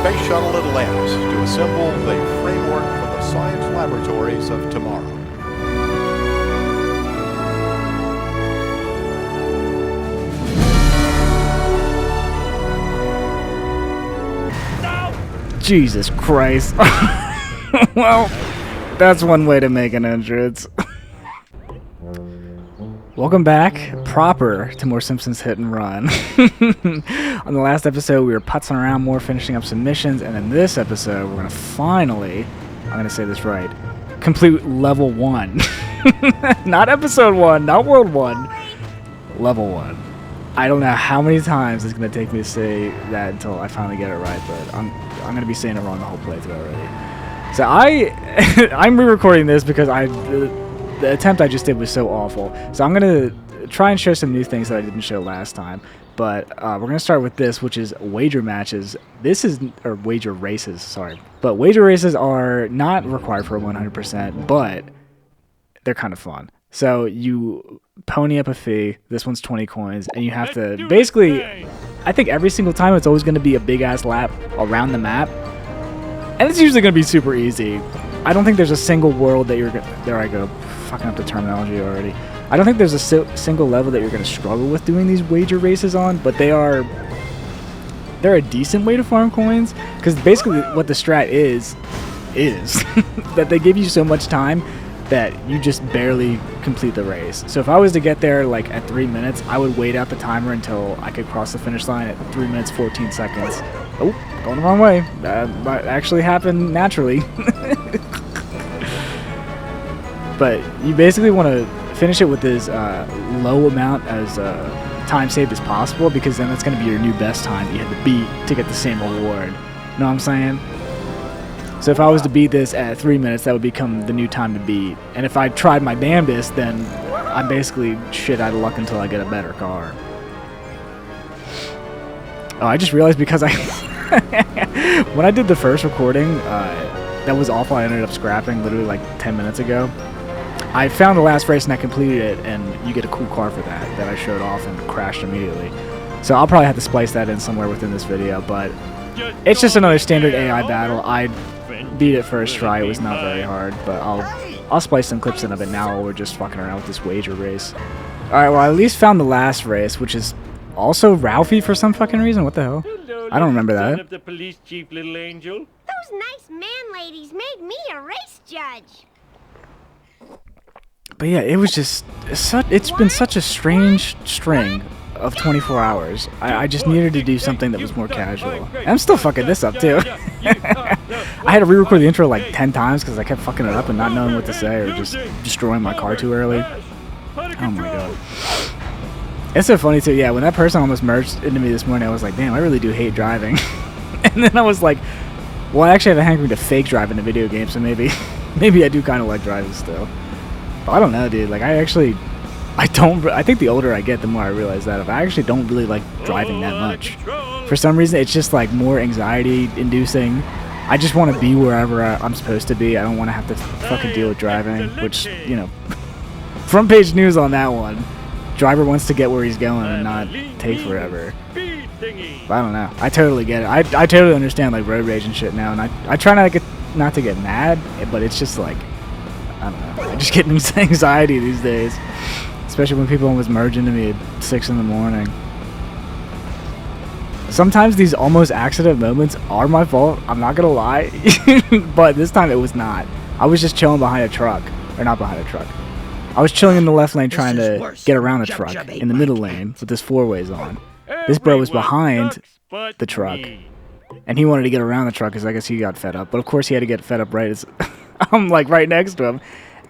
space shuttle it lands to assemble the framework for the science laboratories of tomorrow. Jesus Christ. Well, that's one way to make an entrance. Welcome back, proper, to more Simpsons Hit and Run. On the last episode, we were putzing around more, finishing up some missions, and in this episode, we're going to finally, I'm going to say this right, complete level 1. Not episode 1, not world 1, level 1. I don't know how many times it's going to take me to say that until I finally get it right, but I'm going to be saying it wrong the whole playthrough already. So I'm re-recording this because the attempt I just did was so awful. So I'm going to try and show some new things that I didn't show last time. But we're going to start with this, which is wager matches. Or wager races, sorry. But wager races are not required for 100%, but they're kind of fun. So you pony up a fee. This one's 20 coins, and you have to basically, I think every single time it's always going to be a big-ass lap around the map. And it's usually going to be super easy. I don't think there's a single world that you're going to... There I go. Fucking up the terminology already. I don't think there's a single level that you're going to struggle with doing these wager races on, but they're a decent way to farm coins, because basically what the strat is that they give you so much time that you just barely complete the race. So if I was to get there like at 3 minutes, I would wait out the timer until I could cross the finish line at 3 minutes 14 seconds. Oh, going the wrong way. That might actually happen naturally. But you basically want to finish it with as low amount as time saved as possible, because then that's going to be your new best time that you had to beat to get the same reward. Know what I'm saying? So if I was to beat this at 3 minutes, that would become the new time to beat. And if I tried my damnedest, then I'm basically shit out of luck until I get a better car. Oh, I just realized because when I did the first recording, that was awful. I ended up scrapping literally like 10 minutes ago. I found the last race and I completed it, and you get a cool car for that I showed off and crashed immediately. So I'll probably have to splice that in somewhere within this video, but it's just another standard AI battle. I beat it first try. It was not very hard, but I'll splice some clips in of it now while we're just fucking around with this wager race. Alright, well I at least found the last race, which is also Ralphie for some fucking reason. What the hell? I don't remember that. The police chief, little angel. Those nice man ladies made me a race judge. But yeah, it was just it's been such a strange string of 24 hours. I just needed to do something that was more casual. And I'm still fucking this up too. I had to re-record the intro like 10 times because I kept fucking it up and not knowing what to say, or just destroying my car too early. Oh my god. It's so funny too, yeah, when that person almost merged into me this morning, I was like, damn, I really do hate driving. And then I was like, well, I actually have a hankering to fake drive in a video game, so maybe I do kind of like driving still. But I don't know, dude, like I think the older I get, the more I realize that I actually don't really like driving that much. For some reason, it's just like more anxiety inducing. I just want to be wherever I'm supposed to be. I don't want to have to fucking deal with driving, which, you know, front page news on that one. Driver wants to get where he's going and not take forever. But I don't know. I totally get it. I totally understand like road rage and shit now, and I try not to get mad, but it's just like, I don't know. I just get anxiety these days, especially when people almost merge into me at 6 in the morning. Sometimes these almost accident moments are my fault. I'm not gonna lie, but this time it was not. I was just chilling behind a truck, or not behind a truck. I was chilling in the left lane trying to get around the truck in the middle lane with this four-ways on. This bro was behind the truck, and he wanted to get around the truck because I guess he got fed up. But of course he had to get fed up right as I'm like right next to him.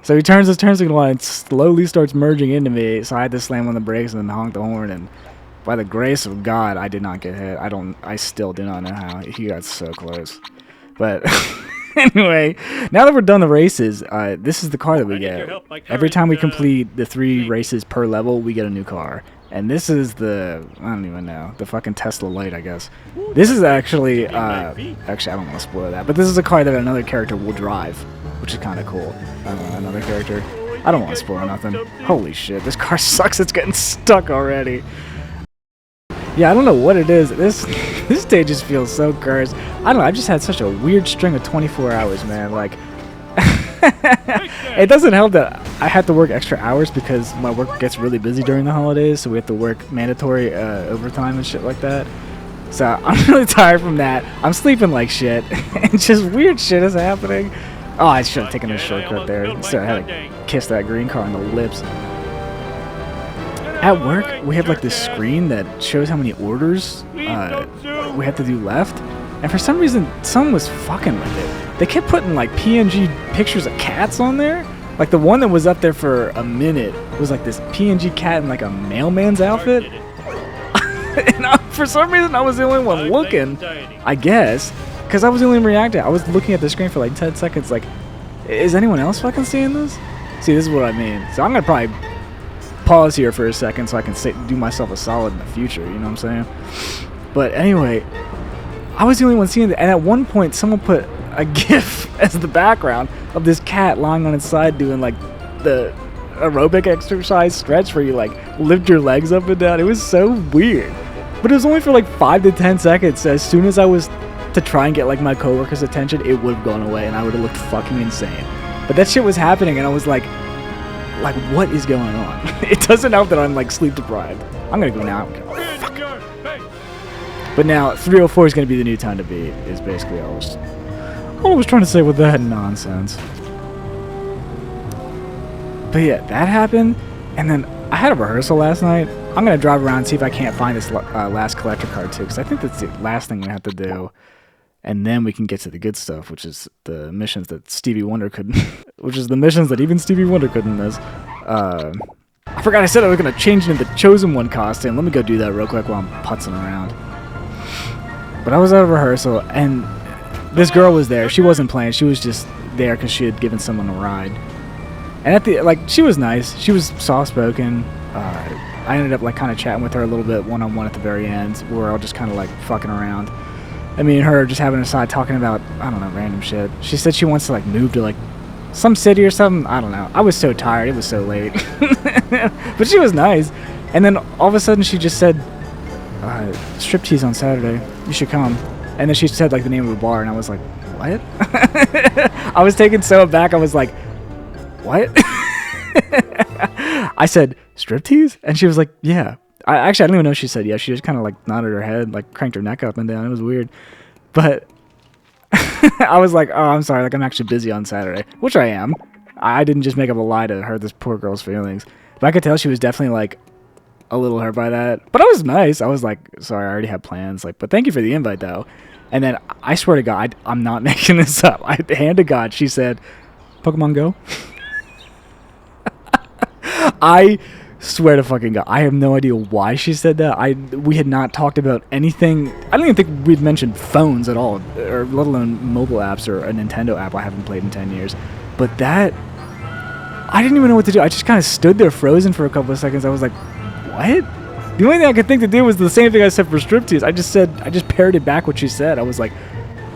So he turns his turn signal on and slowly starts merging into me. So I had to slam on the brakes and then honk the horn. And by the grace of God, I did not get hit. I still do not know how. He got so close. But anyway, now that we're done the races, this is the car that we get. Every time we complete the 3 races per level, we get a new car. And this is the, I don't even know, the fucking Tesla Light, I guess. This is actually, actually I don't want to spoil that, but this is a car that another character will drive, which is kind of cool. I don't know, another character. I don't want to spoil nothing. Holy shit, this car sucks, it's getting stuck already. Yeah, I don't know what it is. This This day just feels so cursed. I don't know, I've just had such a weird string of 24 hours, man. Like, it doesn't help that I have to work extra hours because my work gets really busy during the holidays, so we have to work mandatory overtime and shit like that. So I'm really tired from that. I'm sleeping like shit, and just weird shit is happening. Oh, I should have taken a shortcut there. So I had to kiss that green car on the lips. At work, we have like this screen that shows how many orders we have to do left. And for some reason, someone was fucking with it. They kept putting like PNG pictures of cats on there. Like the one that was up there for a minute was like this PNG cat in like a mailman's outfit. And for some reason, I was the only one looking, I guess. Because I was the only one reacting. I was looking at the screen for like 10 seconds like, is anyone else fucking seeing this? See, this is what I mean. So I'm going to probably pause here for a second so I can do myself a solid in the future, you know what I'm saying? But anyway, I was the only one seeing it. And at one point, someone put a GIF as the background of this cat lying on its side doing like the aerobic exercise stretch where you like lift your legs up and down. It was so weird. But it was only for like 5 to 10 seconds. As soon as I was to try and get like my coworkers' attention, it would have gone away and I would have looked fucking insane. But that shit was happening and I was like what is going on? It doesn't help that I'm like sleep deprived. I'm gonna go now. Fuck. But now 3:04 is gonna be the new time to beat, is basically all I was trying to say with that nonsense. But yeah, that happened, and then I had a rehearsal last night. I'm gonna drive around and see if I can't find this last collector card too, because I think that's the last thing we have to do, and then we can get to the good stuff, which is the missions that Stevie Wonder couldn't, which is the missions that even Stevie Wonder couldn't miss. I forgot I said I was gonna change into the Chosen One costume. Let me go do that real quick while I'm putzing around. But I was at a rehearsal, and this girl was there. She wasn't playing. She was just there because she had given someone a ride. And at the she was nice. She was soft-spoken. I ended up like kind of chatting with her a little bit one-on-one at the very end. We were all just kind of like fucking around. And me and her just having a side talking about, I don't know, random shit. She said she wants to like move to like some city or something. I don't know. I was so tired. It was so late. But she was nice. And then all of a sudden she just said, striptease on Saturday. You should come. And then she said like the name of a bar, and I was like, what? I was taken so aback. I was like, what? I said, striptease? And she was like, yeah. I don't even know if she said yes. She just kind of like nodded her head, like cranked her neck up and down. It was weird. But I was like, oh, I'm sorry. Like, I'm actually busy on Saturday, which I am. I didn't just make up a lie to hurt this poor girl's feelings. But I could tell she was definitely like a little hurt by that. But I was nice. I was like, sorry, I already had plans. Like, but thank you for the invite, though. And then I swear to God, I'm not making this up. Hand to God, she said, Pokemon Go? I swear to fucking God, I have no idea why she said that. We had not talked about anything. I don't even think we'd mentioned phones at all, or let alone mobile apps or a Nintendo app I haven't played in 10 years. But that, I didn't even know what to do. I just kind of stood there frozen for a couple of seconds. I was like, what? The only thing I could think to do was the same thing I said for striptease. I just parroted back what she said. I was like,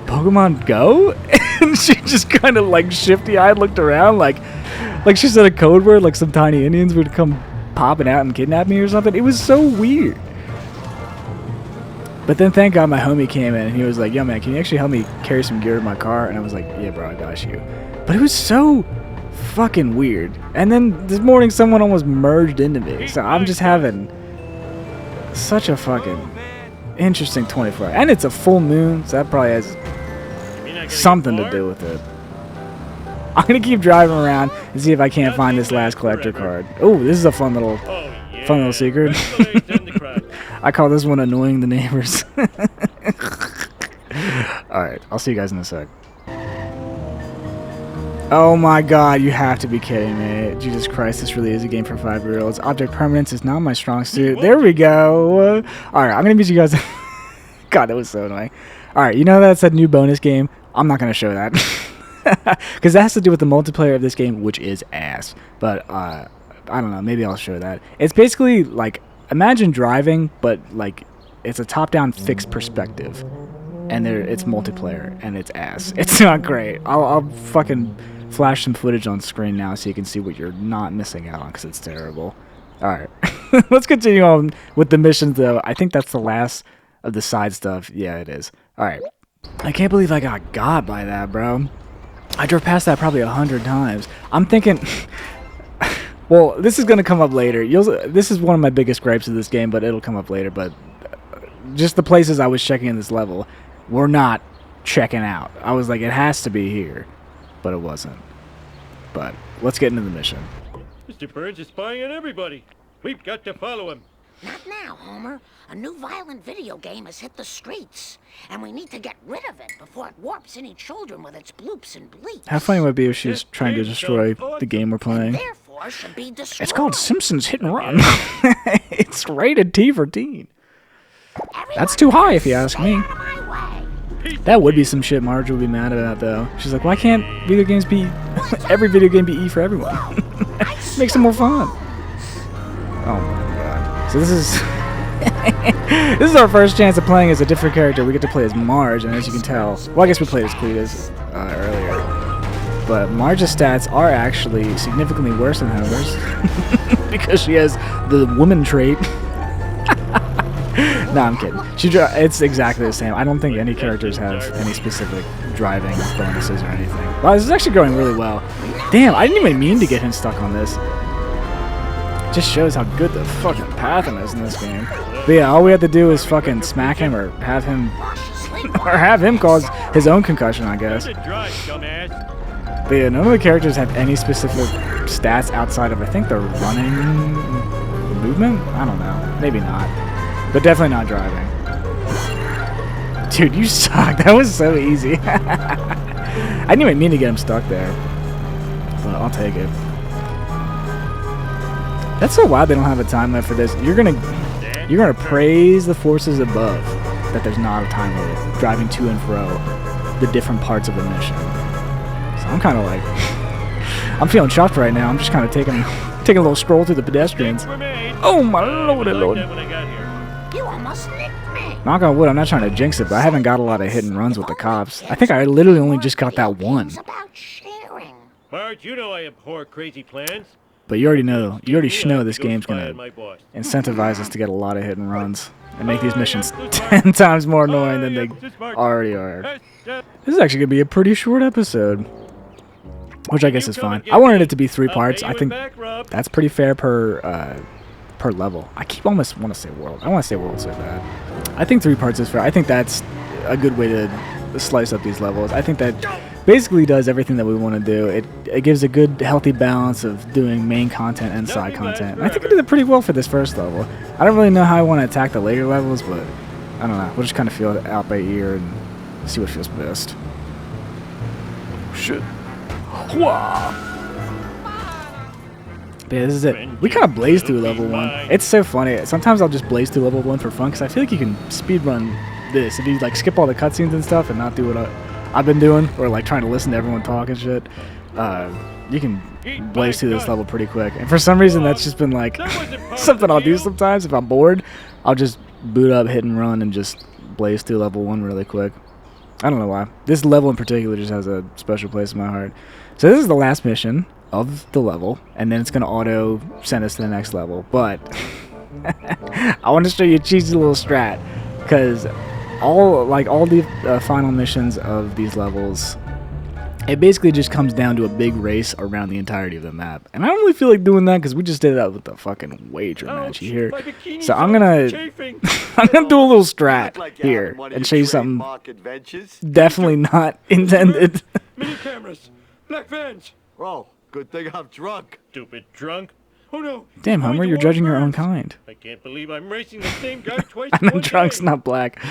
Pokemon Go? And she just kind of like shifty-eyed looked around like she said a code word, like some tiny Indians would come popping out and kidnap me or something. It was so weird. But then thank God my homie came in and he was like, yo man, can you actually help me carry some gear to my car? And I was like, yeah bro, I got you. But it was so fucking weird. And then this morning someone almost merged into me. So I'm just having such a fucking interesting 24 hours. And it's a full moon, so that probably has something to do with it. I'm gonna keep driving around and see if I can't find this last collector card. Oh, this is a fun little secret. I call this one annoying the neighbors. Alright, I'll see you guys in a sec. Oh my God, you have to be kidding me. Jesus Christ, this really is a game for 5-year-olds. Object permanence is not my strong suit. There we go. Alright, I'm gonna meet you guys. God, that was so annoying. Alright, you know that's a new bonus game? I'm not gonna show that. Because that has to do with the multiplayer of this game, which is ass. But, I don't know, maybe I'll show that. It's basically, like, imagine driving, but, like, it's a top-down fixed perspective. And it's multiplayer, and it's ass. It's not great. I'll fucking flash some footage on screen now so you can see what you're not missing out on, because it's terrible. Alright, let's continue on with the missions, though. I think that's the last of the side stuff. Yeah, it is. All right. I can't believe I got by that, bro. I drove past that probably 100 times. I'm thinking... Well, this is going to come up later. This is one of my biggest gripes of this game, but it'll come up later. But just the places I was checking in this level were not checking out. I was like, it has to be here. But it wasn't. But let's get into the mission. Mr. Burns is spying on everybody. We've got to follow him. Not now, Homer. A new violent video game has hit the streets, and we need to get rid of it before it warps any children with its bloops and bleeps. How funny would it be if she was trying to destroy the game we're playing? Therefore, should be destroyed. It's called Simpsons Hit and Run. It's rated T for teen. That's too high if you ask me. That would be some shit Marge would be mad about, though. She's like, why can't video games be... every video game be E for everyone? Makes it more fun. Oh my god. So this is... this is our first chance of playing as a different character. We get to play as Marge, and as you can tell... Well, I guess we played as Cletus earlier. But Marge's stats are actually significantly worse than Homer's. Because she has the woman trait. No, I'm kidding. It's exactly the same. I don't think any characters have any specific driving bonuses or anything. Wow, this is actually going really well. Damn, I didn't even mean to get him stuck on this. It just shows how good the fucking pathing is in this game. But yeah, all we have to do is fucking smack him or have him cause his own concussion, I guess. But yeah, none of the characters have any specific stats outside of, I think, their running movement? I don't know. Maybe not. But definitely not driving. Dude, you suck. That was so easy. I didn't even mean to get him stuck there. But I'll take it. That's so wild they don't have a time limit for this. You're gonna praise the forces above that there's not a time limit driving to and fro the different parts of the mission. So I'm kind of like... I'm feeling chuffed right now. I'm just kind of taking a little stroll through the pedestrians. Oh my lordy lord. You almost nicked me. Knock on wood, I'm not trying to jinx it, but I haven't got a lot of hit and runs with the cops. I think I literally only just got that one. It's about sharing. Marge, you know I abhor crazy plans. But you already know this game's gonna incentivize us to get a lot of hit and runs and make these missions 10 times more annoying than they already are. This is actually gonna be a pretty short episode, which I guess is fine. I wanted it to be 3 parts. I think that's pretty fair per level. I keep almost want to say world. I want to say world so bad. I think 3 parts is fair. I think that's a good way to slice up these levels. I think that basically does everything that we want to do. It gives a good, healthy balance of doing main content and side content. And I think I did it pretty well for this first level. I don't really know how I want to attack the later levels, but I don't know. We'll just kind of feel it out by ear and see what feels best. Oh, shit. Whoa. Yeah, this is it. We kind of blazed through level 1. It's so funny. Sometimes I'll just blaze through level 1 for fun, because I feel like you can speedrun this. If you like skip all the cutscenes and stuff and not do what I've been doing, or like trying to listen to everyone talk and shit, you can blaze through this level pretty quick. And for some reason, that's just been like something I'll do sometimes. If I'm bored, I'll just boot up, hit and run, and just blaze through level 1 really quick. I don't know why. This level in particular just has a special place in my heart. So this is the last mission of the level, and then it's going to auto send us to the next level. But I want to show you a cheesy little strat, because all the final missions of these levels, it basically just comes down to a big race around the entirety of the map. And I don't really feel like doing that, because we just did that with the fucking wager match here. So I'm gonna do a little strat here and show you something definitely not intended. Mini cameras, black vans. Oh, good thing I'm drunk. Stupid drunk. Oh no. Damn, Homer, you're judging your own kind. I can't believe I'm racing the same guy twice. I know drunk's not black.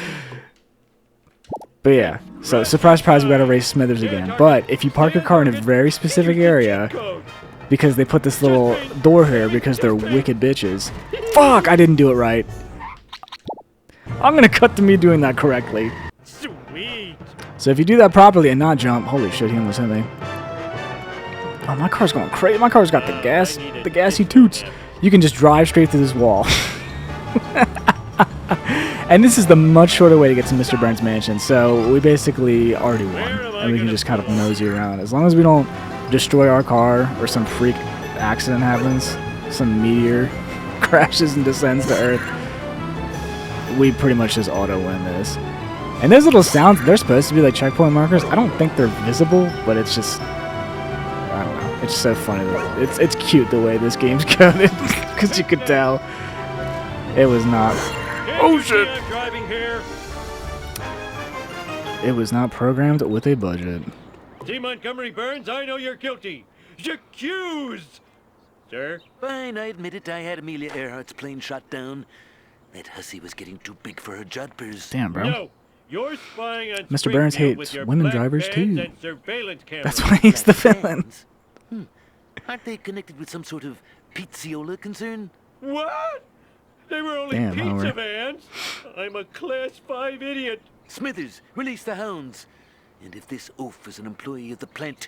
But yeah, so surprise, surprise, we gotta race Smithers again. But if you park your car in a very specific area, because they put this little door here because they're wicked bitches. Fuck, I didn't do it right. I'm gonna cut to me doing that correctly. Sweet. So if you do that properly and not jump, holy shit, he almost hit me. Oh, my car's going crazy. My car's got the gassy toots. You can just drive straight through this wall. And this is the much shorter way to get to Mr. Burns' mansion, so we basically already won. And we can just kind of nosy around. As long as we don't destroy our car or some freak accident happens, some meteor crashes and descends to Earth. we pretty much just auto-win this. And those little sounds, they're supposed to be like checkpoint markers. I don't think they're visible, but it's just, I don't know. It's so funny. It's cute the way this game's coded, because you could tell it was not. Oh shit! I'm driving here. It was not programmed with a budget. T. Montgomery Burns, I know you're guilty. Accused! Sir? Fine, I admit it. I had Amelia Earhart's plane shot down. That hussy was getting too big for her jodhpurs. Damn, bro. No, you're spying on Mr. Burns Springfield with hates your women black drivers, vans too. and surveillance cameras. That's why he's the villain. Aren't they connected with some sort of pizziola concern? What? They were only Damn, pizza Homer. vans. I'm a class 5 idiot. Smithers, release the hounds. And if this oaf is an employee of the plant,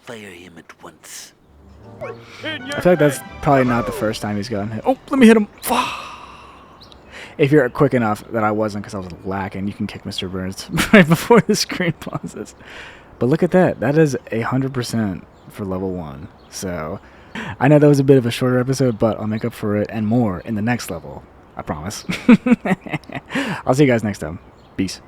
fire him at once. I feel like that's probably not the first time he's gotten hit. Oh, let me hit him. If you're quick enough that I wasn't because I was lacking, you can kick Mr. Burns right before the screen pauses. But look at that. That is 100% for level 1. So I know that was a bit of a shorter episode, but I'll make up for it and more in the next level. I promise. I'll see you guys next time. Peace.